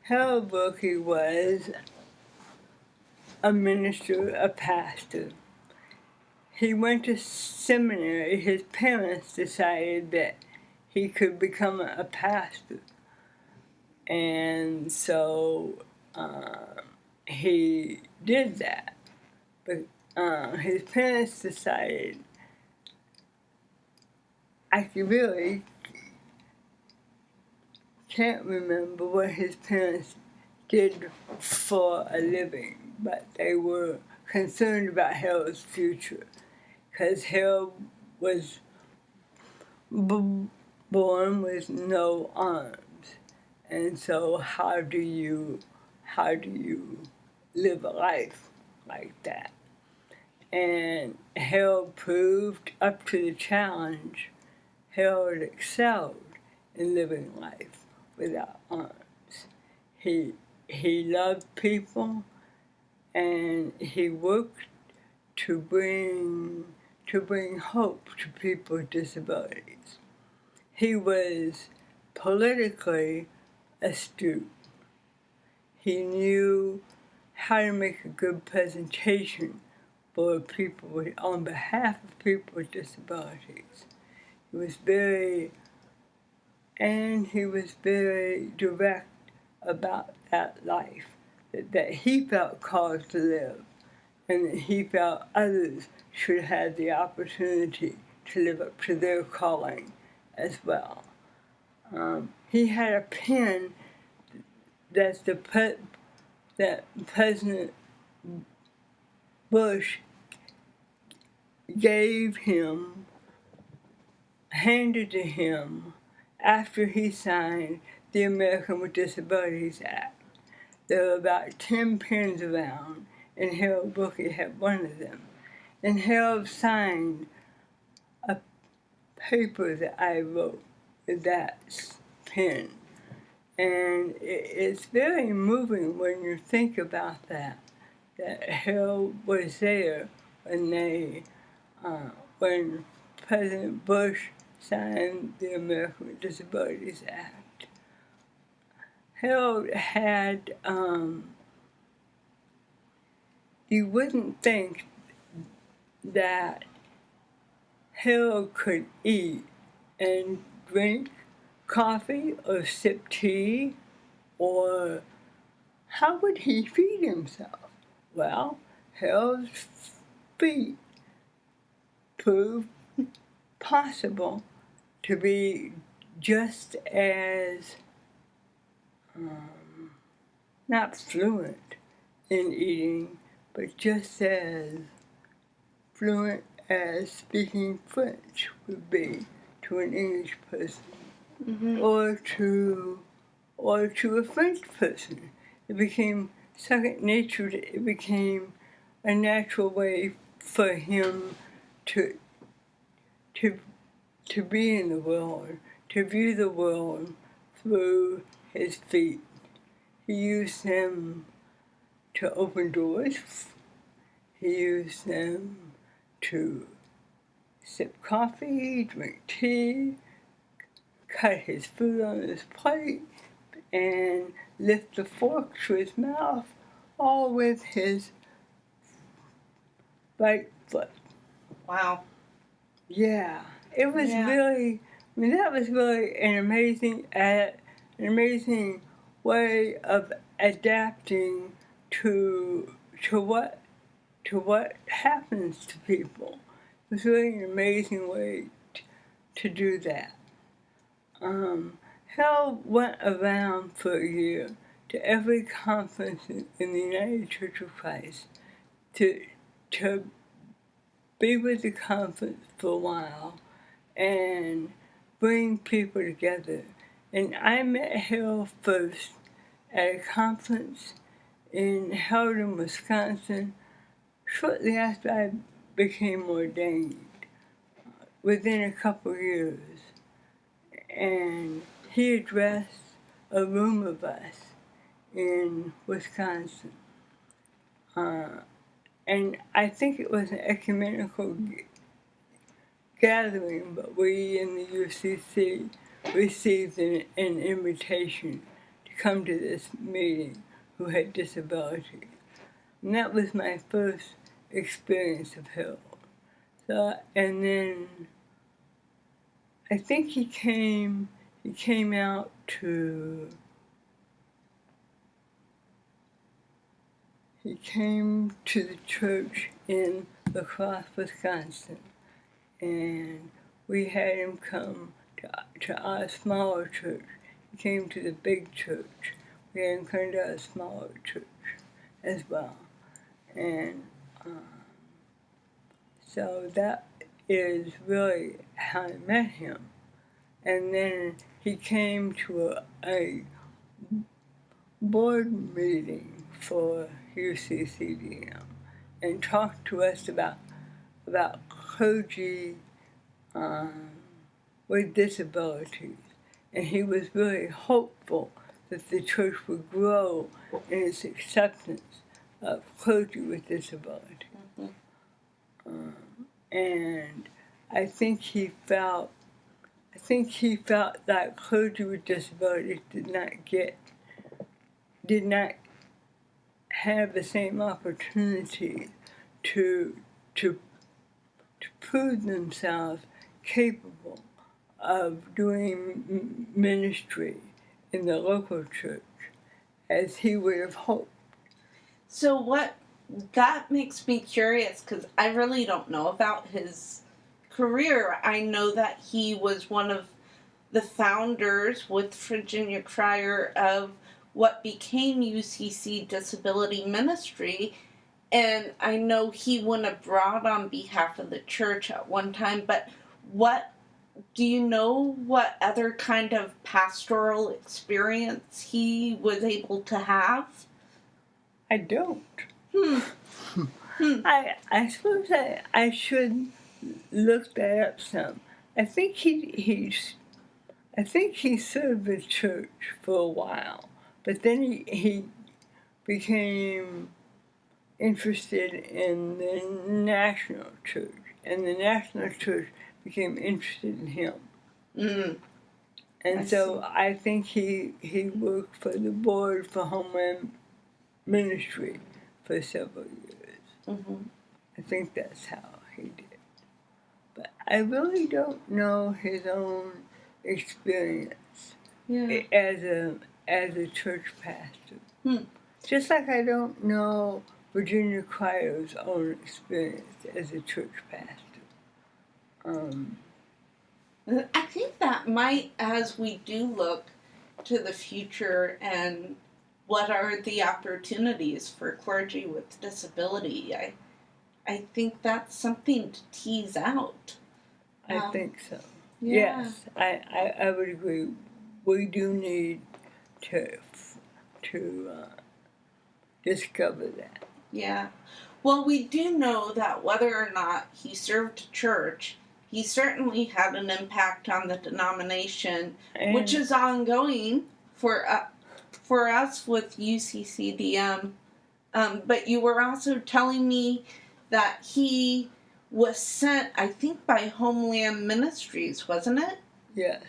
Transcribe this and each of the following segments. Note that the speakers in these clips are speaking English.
Wilke was a minister, a pastor. He went to seminary. His parents decided that he could become a pastor. And so he did that. But his parents decided, I really can't remember what his parents did for a living, but they were concerned about Harold's future, because Harold was born with no arms, and so how do you live a life like that? And Harold proved up to the challenge. Harold excelled in living life without arms. He loved people, and he worked to bring hope to people with disabilities. He was politically astute. He knew how to make a good presentation for people on behalf of people with disabilities. He was very direct about that life, that he felt called to live, and that he felt others should have the opportunity to live up to their calling as well. He had a pen that President Bush handed to him after he signed the Americans with Disabilities Act. There were about 10 pens around, and Harold Wilke had one of them. And Harold signed a paper that I wrote with that pen. And it's very moving when you think about that Harold was there when President Bush signed the Americans with Disabilities Act. Harold had, you wouldn't think that Harold could eat and drink coffee or sip tea, or how would he feed himself? Well, Harold's feet proved possible to be just as not fluent in eating, but just as fluent as speaking French would be to an English person, or to a French person. It became second nature. It became a natural way for him to be in the world, to view the world through his feet. He used them to open doors. He used them to sip coffee, drink tea, cut his food on his plate, and lift the fork to his mouth, all with his right foot. Wow. Yeah, it was really, that was really an amazing way of adapting to what happens to people. It was really an amazing way to do that. Harold went around for a year to every conference in the United Church of Christ to be with the conference for a while and bring people together. And I met Harold first at a conference held in Wisconsin shortly after I became ordained, within a couple years. And he addressed a room of us in Wisconsin. And I think it was an ecumenical gathering, but we in the UCC received an invitation to come to this meeting who had disabilities. And that was my first experience of Harold. So, and then I think he came out to, he came to the church in La Crosse, Wisconsin, and we had him come to our smaller church. He came to the big church. We had him come to our smaller church as well. And so that is really how I met him. And then he came to a board meeting for UCCDM and talked to us about clergy with disabilities. And he was really hopeful that the church would grow in its acceptance of clergy with disabilities. And I think he felt that clergy with disabilities did not have the same opportunity to prove themselves capable of doing ministry in the local church as he would have hoped. So that makes me curious, because I really don't know about his career. I know that he was one of the founders with Virginia Cryer of what became UCC Disability Ministry, and I know he went abroad on behalf of the church at one time, but do you know what other kind of pastoral experience he was able to have? I don't. I suppose I should look that up some. I think he served the church for a while, but then he became interested in the national church, and the national church became interested in him. And so I think he worked for the board for Homeland Ministry for several years. I think that's how he did. But I really don't know his own experience as a church pastor. Just like I don't know Virginia Cryer's own experience as a church pastor. I think that might, as we do look to the future and what are the opportunities for clergy with disability, I think that's something to tease out. I think so. Yeah. Yes, I would agree. We do need to discover that. Yeah. Well, we do know that whether or not he served church, he certainly had an impact on the denomination, which is ongoing for us with UCCDM. But you were also telling me that he was sent, I think, by Homeland Ministries, wasn't it? Yes.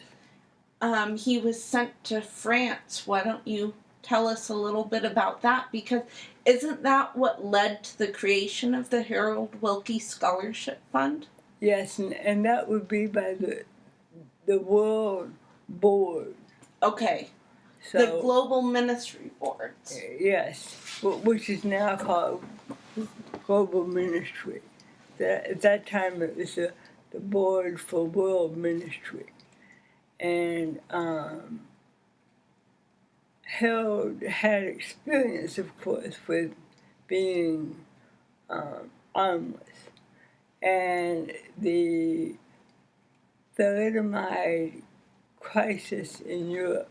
He was sent to France. Why don't you tell us a little bit about that? Because isn't that what led to the creation of the Harold Wilke Scholarship Fund? Yes, and that would be by the World Board. Okay. So, the Global Ministry Boards. Yes, which is now called Global Ministry. At that time it was the Board for World Ministry. And Harold had experience, of course, with being armless. And the Thalidomide crisis in Europe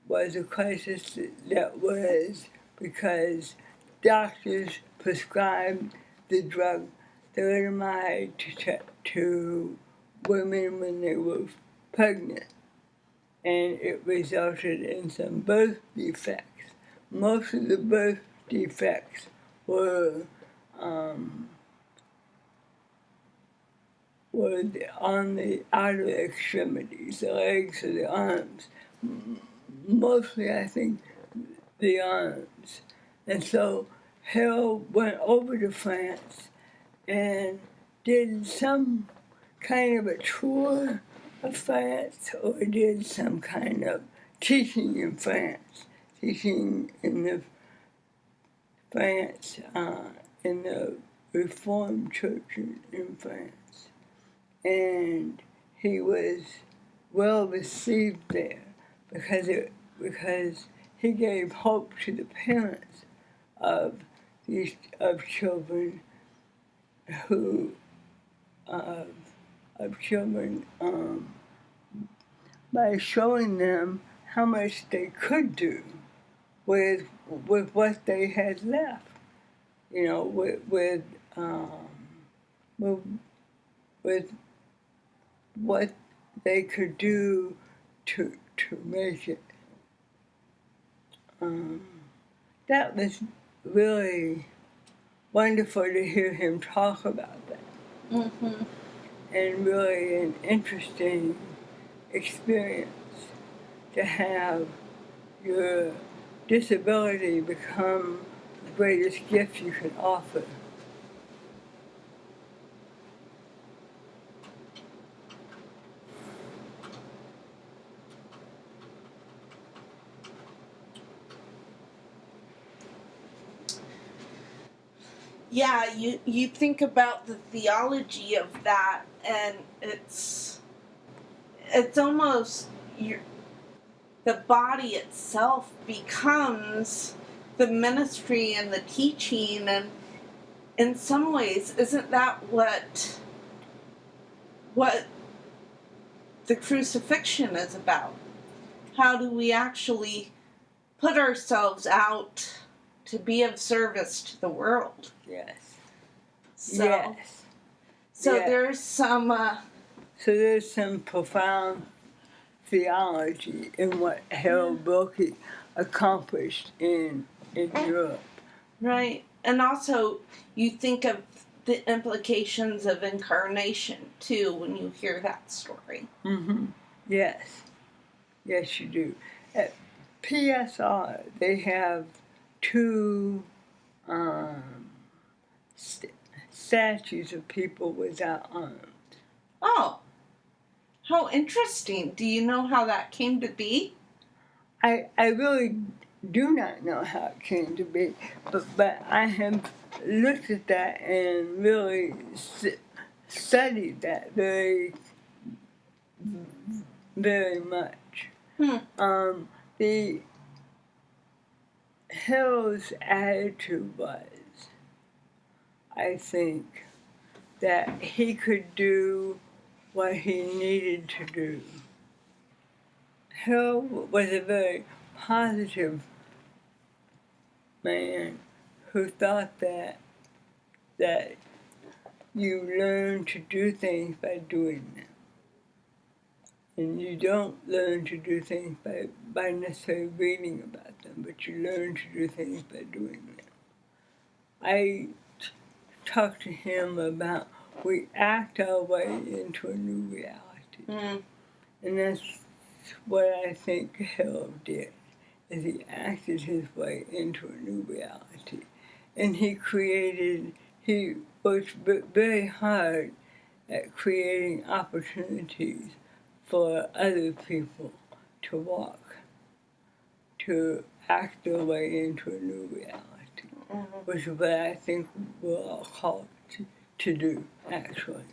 was a crisis that was because doctors prescribed the drug Thalidomide to women when they were pregnant, and it resulted in some birth defects. Most of the birth defects were on the outer extremities, the legs or the arms. mostly, I think, the arms. And so Harold went over to France and did some kind of a tour of France, or did some kind of teaching in France, teaching in the France, in the Reformed churches in France. And he was well received there because he gave hope to the parents of children who of children by showing them how much they could do with what they had left, with what they could do to make it. That was really wonderful to hear him talk about that. Mm-hmm. And really an interesting experience to have your disability become the greatest gift you can offer. Yeah, you think about the theology of that, and it's almost the body itself becomes the ministry and the teaching, and in some ways, isn't that what the crucifixion is about? How do we actually put ourselves out to be of service to the world? Yes. So, yes. So yes. there's some profound theology in what Harold Wilke accomplished in Europe. Right. And also you think of the implications of incarnation too when you hear that story. Mm-hmm. Yes. Yes, you do. At PSR, they have two statues of people without arms. Oh, how interesting. Do you know how that came to be? I really do not know how it came to be, but I have looked at that and really studied that very, very much. The Hill's attitude was, I think, that he could do what he needed to do. Hill was a very positive man who thought that you learn to do things by doing them. And you don't learn to do things by necessarily reading about them, but you learn to do things by doing them. I talked to him about we act our way into a new reality. And that's what I think Harold did, is he acted his way into a new reality. And he worked very hard at creating opportunities for other people to walk, to act their way into a new reality, which is what I think we're all called to do, actually.